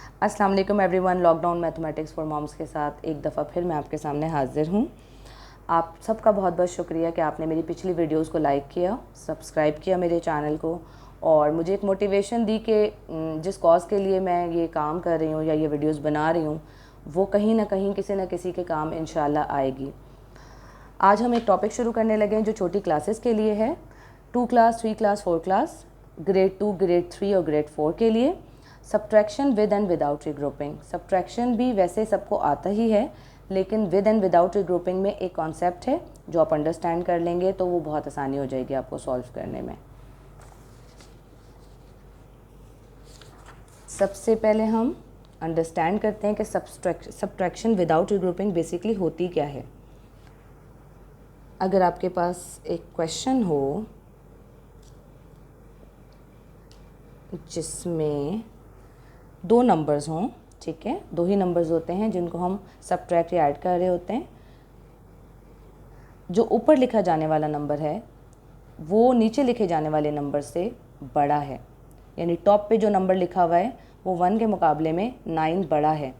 अस्सलाम वालेकुम everyone. Lockdown mathematics for moms के साथ एक दफ़ा फिर मैं आपके सामने हाज़िर हूँ। आप सबका बहुत बहुत शुक्रिया कि आपने मेरी पिछली वीडियोस को लाइक किया, सब्सक्राइब किया मेरे चैनल को और मुझे एक मोटिवेशन दी कि जिस कॉज़ के लिए मैं ये काम कर रही हूँ या ये वीडियोस बना रही हूँ वो कहीं ना कहीं किसी न किसी के काम इंशाल्लाह आएगी। आज हम एक टॉपिक शुरू करने लगे हैं जो छोटी क्लासेस के लिए है, 2 class, 3 class, 4 class, grade 2, grade 3 और ग्रेड 4 के लिए। Subtraction with and without regrouping. Subtraction भी वैसे सबको आता ही है, लेकिन विद एंड विदाउट रीग्रुपिंग में एक कॉन्सेप्ट है जो आप अंडरस्टैंड कर लेंगे तो वो बहुत आसानी हो जाएगी आपको सॉल्व करने में। सबसे पहले हम अंडरस्टैंड करते हैं कि सब्ट्रैक्शन विदाउट रीग्रुपिंग बेसिकली होती क्या है। अगर आपके पास एक क्वेश्चन हो जिसमें दो नंबर्स हों, ठीक है, दो ही नंबर्स होते हैं जिनको हम सब्ट्रैक्ट या ऐड कर रहे होते हैं। जो ऊपर लिखा जाने वाला नंबर है वो नीचे लिखे जाने वाले नंबर से बड़ा है, यानी टॉप पे जो नंबर लिखा हुआ है वो 1 के मुकाबले में 9 बड़ा है।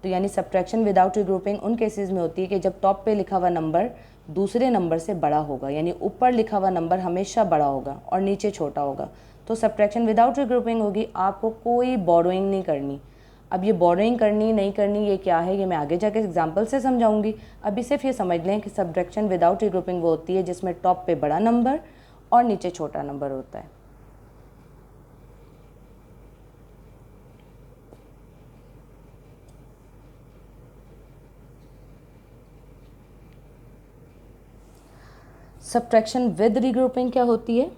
तो यानी सब्ट्रैक्शन विदाउट रीग्रुपिंग उन केसेस में होती है कि जब टॉप पे लिखा हुआ नंबर दूसरे नंबर से बड़ा होगा, यानी ऊपर लिखा हुआ नंबर हमेशा बड़ा होगा और नीचे छोटा होगा, तो सब्ट्रैक्शन विदाउट रीग्रुपिंग होगी। आपको कोई बोरोइंग नहीं करनी। अब ये बोरोइंग करनी नहीं करनी ये क्या है, ये मैं आगे जाके एग्जांपल से समझाऊंगी। अभी सिर्फ ये समझ लें कि सब्ट्रैक्शन विदाउट रीग्रुपिंग वो होती है जिसमें टॉप पे बड़ा नंबर और नीचे छोटा नंबर होता है। सब्ट्रैक्शन विद रीग्रुपिंग क्या होती है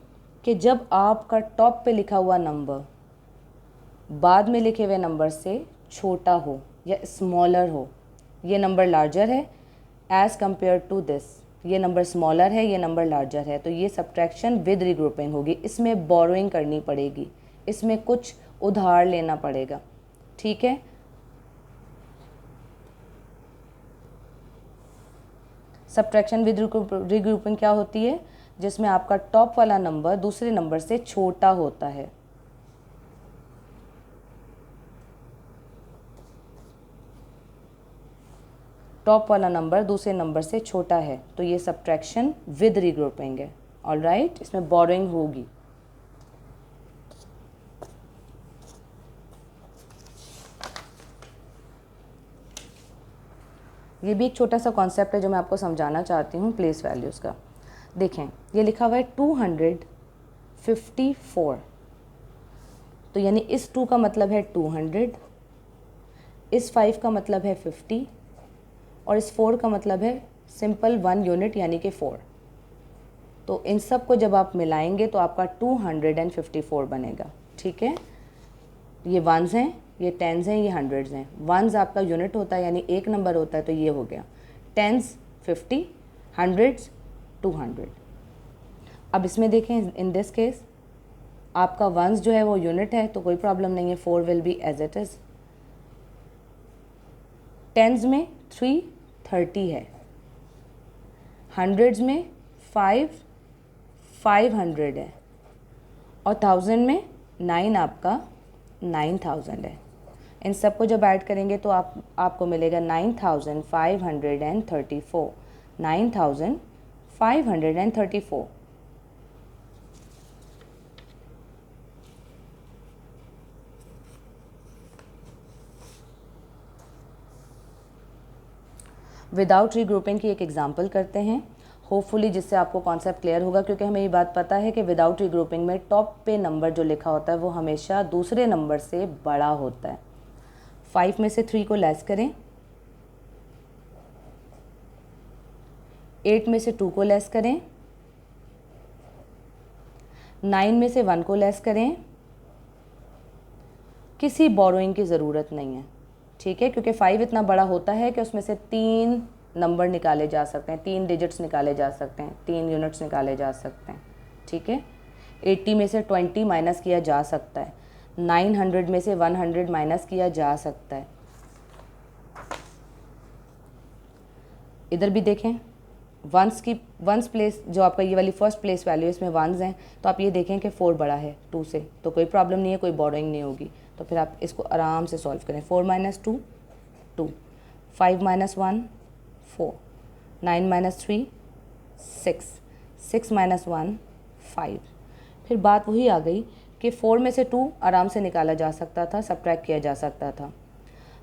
कि जब आपका टॉप पे लिखा हुआ नंबर बाद में लिखे हुए नंबर से छोटा हो या स्मॉलर हो। ये नंबर लार्जर है एज़ कंपेयर टू दिस, ये नंबर स्मॉलर है, ये नंबर लार्जर है, तो ये सब्ट्रैक्शन विद रीग्रुपिंग होगी। इसमें बोरोइंग करनी पड़ेगी, इसमें कुछ उधार लेना पड़ेगा, ठीक है। सब्ट्रैक्शन विद रीग्रुपिंग क्या होती है, जिसमें आपका टॉप वाला नंबर दूसरे नंबर से छोटा होता है। टॉप वाला नंबर दूसरे नंबर से छोटा है तो ये सब्ट्रैक्शन विद रीग्रुपिंग है। ऑलराइट, इसमें बोरोइंग होगी। ये भी एक छोटा सा कॉन्सेप्ट है जो मैं आपको समझाना चाहती हूँ प्लेस वैल्यूज़ का। देखें, ये लिखा हुआ है 254, तो यानी इस 2 का मतलब है 200, इस 5 का मतलब है 50 और इस 4 का मतलब है सिंपल 1 यूनिट यानी कि 4। तो इन सब को जब आप मिलाएंगे तो आपका 254 बनेगा, ठीक है। ये वंस हैं, ये टेंस हैं, ये हंड्रेड्स हैं। वंस आपका यूनिट होता है यानी एक नंबर होता है, तो ये हो गया। Tens 50, hundreds 200। अब इसमें देखें, इन दिस केस आपका वंस जो है वो यूनिट है तो कोई प्रॉब्लम नहीं है, 4 will be as it is. Tens में 3 30 है, हंड्रेड्स में 5 500 है और 1000 में 9 आपका 9000 है। इन सब को जब ऐड करेंगे तो आपको मिलेगा 9534, 9534। विदाउट रीग्रुपिंग की एक एग्जांपल करते हैं, होपफुली जिससे आपको कॉन्सेप्ट क्लियर होगा, क्योंकि हमें ये बात पता है कि विदाउट रीग्रुपिंग में टॉप पे नंबर जो लिखा होता है वो हमेशा दूसरे नंबर से बड़ा होता है। 5 में से 3 को लेस करें, 8 में से 2 को लेस करें, 9 में से 1 को लेस करें। किसी बोरोइंग की ज़रूरत नहीं है, ठीक है, क्योंकि 5 इतना बड़ा होता है कि उसमें से 3 नंबर निकाले जा सकते हैं, 3 डिजिट्स निकाले जा सकते हैं, 3 यूनिट्स निकाले जा सकते हैं, ठीक है। 80 में से 20 माइनस किया जा सकता है, 900 में से 100 माइनस किया जा सकता है। इधर भी देखें, वंस प्लेस जो आपका ये वाली फर्स्ट प्लेस वैल्यू इसमें वंस हैं, तो आप ये देखें कि 4 बड़ा है 2 से, तो कोई प्रॉब्लम नहीं है, कोई बोरोइंग नहीं होगी। तो फिर आप इसको आराम से सॉल्व करें। 4 माइनस 2 2, 5 माइनस 1 4, 9 माइनस 3 6, 6 माइनस 1 5। फिर बात वही आ गई कि 4 में से 2 आराम से निकाला जा सकता था, सबट्रैक्ट किया जा सकता था।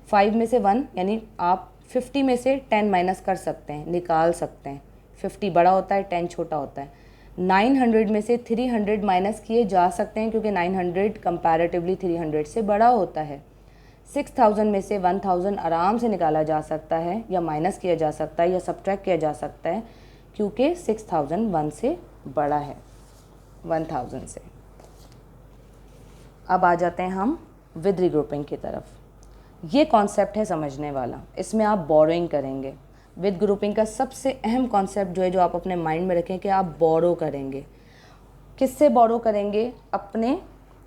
5 में से 1 यानी आप 50 में से 10 माइनस कर सकते हैं, निकाल सकते हैं। 50 बड़ा होता है, 10 छोटा होता है। 900 में से 300 माइनस किए जा सकते हैं क्योंकि 900 कंपैरेटिवली 300 से बड़ा होता है। 6000 में से 1000 आराम से निकाला जा सकता है या माइनस किया जा सकता है या सबट्रैक्ट किया जा सकता है क्योंकि 6000 1 से बड़ा है, 1000 से। अब आ जाते हैं हम विद रीग्रुपिंग की तरफ। ये कॉन्सेप्ट है समझने वाला, इसमें आप बोरोइंग करेंगे। विद ग्रुपिंग का सबसे अहम कॉन्सेप्ट जो है, जो आप अपने माइंड में रखें कि आप बोरो करेंगे। किससे बोरो करेंगे? अपने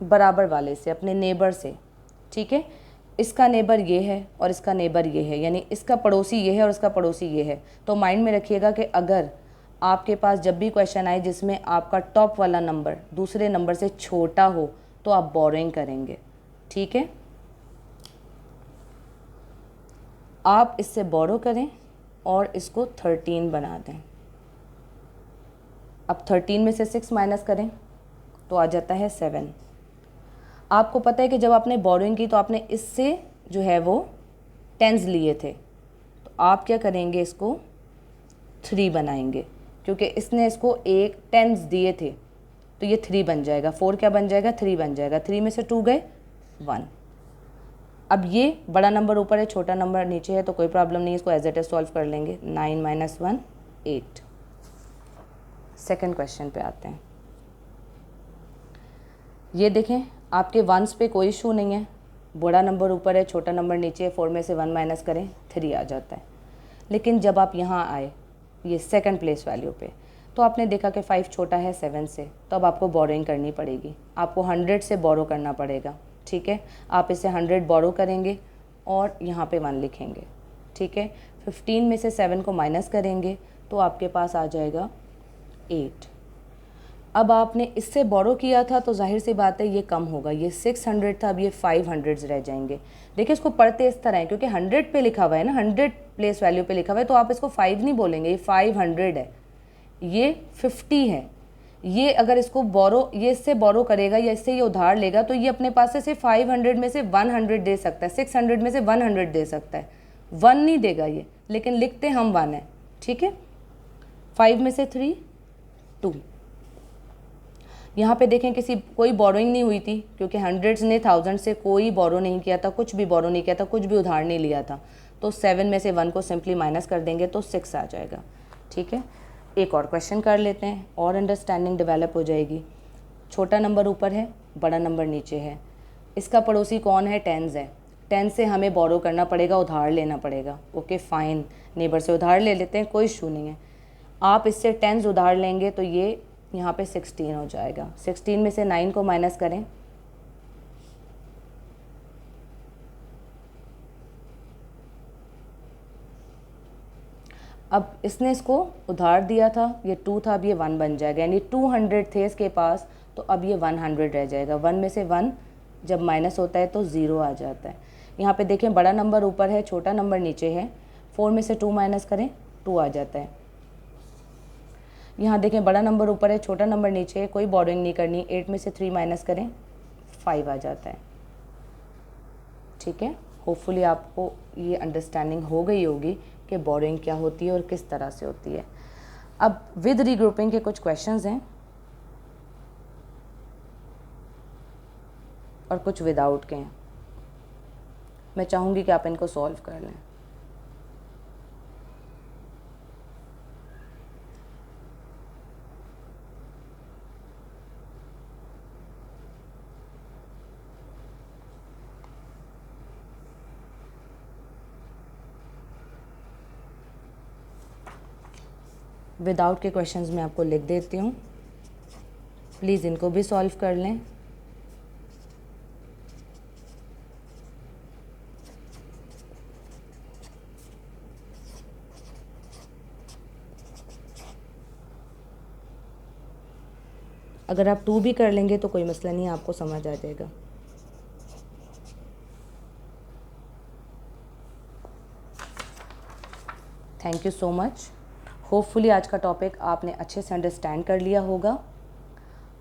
बराबर वाले से, अपने नेबर से। ठीक है, इसका नेबर ये है और इसका नेबर ये है, यानी इसका पड़ोसी ये है और इसका पड़ोसी ये है। तो माइंड में रखिएगा कि अगर आपके पास जब भी क्वेश्चन आए जिसमें आपका टॉप वाला नंबर दूसरे नंबर से छोटा हो तो आप बोरोइंग करेंगे। ठीक है, आप इससे बोरो करें और इसको 13 बना दें। अब 13 में से 6 माइनस करें तो आ जाता है 7। आपको पता है कि जब आपने बोरोइंग की तो आपने इससे जो है वो 10s लिए थे, तो आप क्या करेंगे, इसको 3 बनाएंगे क्योंकि इसने इसको एक 10s दिए थे तो ये 3 बन जाएगा। 4 क्या बन जाएगा? 3 बन जाएगा। 3 में से 2 गए 1। अब ये बड़ा नंबर ऊपर है, छोटा नंबर नीचे है, तो कोई प्रॉब्लम नहीं है, इसको एज इट इज सॉल्व कर लेंगे। 9 माइनस 1 8। सेकेंड क्वेश्चन पे आते हैं। ये देखें, आपके 1s पे कोई इशू नहीं है, बड़ा नंबर ऊपर है, छोटा नंबर नीचे है। 4 में से 1 माइनस करें 3 आ जाता है। लेकिन जब आप यहाँ आए ये सेकंड प्लेस वैल्यू पे, तो आपने देखा कि 5 छोटा है 7 से, तो अब आपको बोरोइंग करनी पड़ेगी। आपको 100 से बोरो करना पड़ेगा। ठीक है, आप इसे 100 बोरो करेंगे और यहाँ पे 1 लिखेंगे। ठीक है, 15 में से 7 को माइनस करेंगे तो आपके पास आ जाएगा 8। अब आपने इससे बोरो किया था तो जाहिर सी बात है ये कम होगा, ये 600 था, अब ये 500 रह जाएंगे। देखिए, इसको पढ़ते इस तरह है क्योंकि 100 पे लिखा हुआ है ना, 100 प्लेस वैल्यू पे लिखा हुआ है, तो आप इसको 5 नहीं बोलेंगे, ये 500 है, ये 50 है। ये अगर इसको बोरो, ये इससे बोरो करेगा या इससे ये उधार लेगा तो ये अपने पास से सिर्फ 500 में से 100 दे सकता है, 600 में से 100 दे सकता है, 1 नहीं देगा ये, लेकिन लिखते हम 1 है। ठीक है, 5 में से 3 2। यहाँ पे देखें कोई बोरोइंग नहीं हुई थी क्योंकि 100 ने 1000 से कोई बोरो नहीं किया था, कुछ भी बोरो नहीं किया था, कुछ भी उधार नहीं लिया था। तो 7 में से 1 को सिंपली माइनस कर देंगे तो 6 आ जाएगा। ठीक है, एक और क्वेश्चन कर लेते हैं और अंडरस्टैंडिंग डेवलप हो जाएगी। छोटा नंबर ऊपर है, बड़ा नंबर नीचे है, इसका पड़ोसी कौन है? 10s है। 10 से हमें बोरो करना पड़ेगा, उधार लेना पड़ेगा। ओके फाइन, नेबर से उधार ले लेते हैं, कोई इशू नहीं है। आप इससे 10s उधार लेंगे तो ये यहाँ पे 16 हो जाएगा। 16 में से 9 को माइनस करें, अब इसने इसको उधार दिया था, ये 2 था, अब ये 1 बन जाएगा, यानी 200 थे इसके पास, तो अब ये 100 रह जाएगा। 1 में से 1 जब माइनस होता है तो 0 आ जाता है। यहाँ पे देखें, बड़ा नंबर ऊपर है, छोटा नंबर नीचे है। 4 में से 2 माइनस करें 2 आ जाता है। यहाँ देखें, बड़ा नंबर ऊपर है, छोटा नंबर नीचे है, कोई बोरोइंग नहीं करनी। 8 में से 3 माइनस करें 5 आ जाता है। ठीक है, होपफुली आपको ये अंडरस्टैंडिंग हो गई होगी कि बोरोइंग क्या होती है और किस तरह से होती है। अब विद रीग्रुपिंग के कुछ क्वेश्चंस हैं और कुछ विदाउट के हैं। मैं चाहूँगी कि आप इनको सॉल्व कर लें। विदाउट के क्वेश्चंस मैं आपको लिख देती हूँ, प्लीज़ इनको भी सॉल्व कर लें। अगर आप 2 भी कर लेंगे तो कोई मसला नहीं है, आपको समझ आ जाएगा। Thank you so much. Hopefully आज का टॉपिक आपने अच्छे से अंडरस्टैंड कर लिया होगा।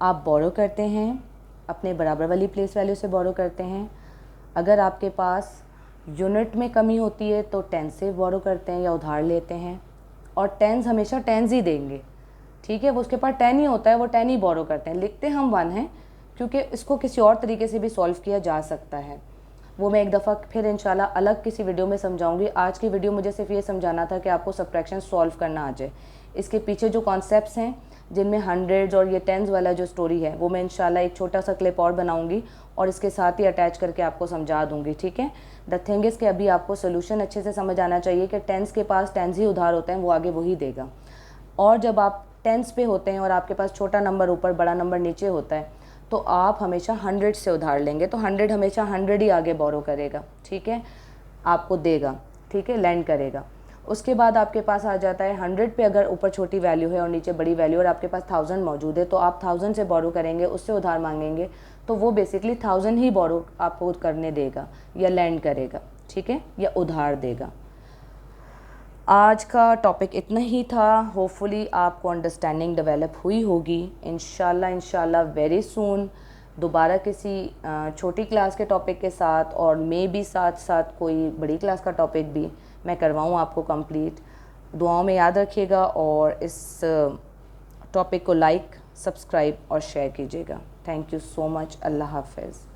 आप बोरो करते हैं, अपने बराबर वाली प्लेस वैल्यू से बोरो करते हैं। अगर आपके पास यूनिट में कमी होती है तो टेंस से बोरो करते हैं या उधार लेते हैं, और टेंस हमेशा टेंस ही देंगे, ठीक है। वो उसके पास 10 ही होता है, वो 10 ही बोरो करते हैं। लिखते हम 1 हैं, क्योंकि इसको किसी और तरीके से भी सॉल्व किया जा सकता है। वो मैं एक दफ़ा फिर इंशाल्लाह अलग किसी वीडियो में समझाऊंगी। आज की वीडियो मुझे सिर्फ ये समझाना था कि आपको सब्ट्रैक्शन सॉल्व करना आ जाए। इसके पीछे जो कॉन्सेप्ट्स हैं, जिनमें हंड्रेड्स और ये टेंस वाला जो स्टोरी है, वो मैं इंशाल्लाह एक छोटा सा क्लिप और बनाऊंगी और इसके साथ ही अटैच करके आपको समझा दूंगी, ठीक है। द थिंग इज़ कि अभी आपको सोल्यूशन अच्छे से समझ आना चाहिए कि टेंस के पास टेंस ही उधार होते हैं, वो आगे वही देगा। और जब आप टेंस पे होते हैं और आपके पास छोटा नंबर ऊपर बड़ा नंबर नीचे होता है, तो आप हमेशा 100 से उधार लेंगे, तो 100 हमेशा 100 ही आगे बोरो करेगा, ठीक है, आपको देगा, ठीक है, लैंड करेगा। उसके बाद आपके पास आ जाता है 100 पे अगर ऊपर छोटी वैल्यू है और नीचे बड़ी वैल्यू और आपके पास 1000 मौजूद है, तो आप 1000 से बोरो करेंगे, उससे उधार मांगेंगे, तो वो बेसिकली 1000 ही बोरो आपको करने देगा या लैंड करेगा, ठीक है, या उधार देगा। आज का टॉपिक इतना ही था। होपफुली आपको अंडरस्टैंडिंग डेवलप हुई होगी। इंशाल्लाह वेरी सून दोबारा किसी छोटी क्लास के टॉपिक के साथ, और मे भी साथ साथ कोई बड़ी क्लास का टॉपिक भी मैं करवाऊँ आपको कंप्लीट। दुआओं में याद रखिएगा और इस टॉपिक को लाइक, सब्सक्राइब और शेयर कीजिएगा। Thank you so much. अल्लाह हाफ़िज़।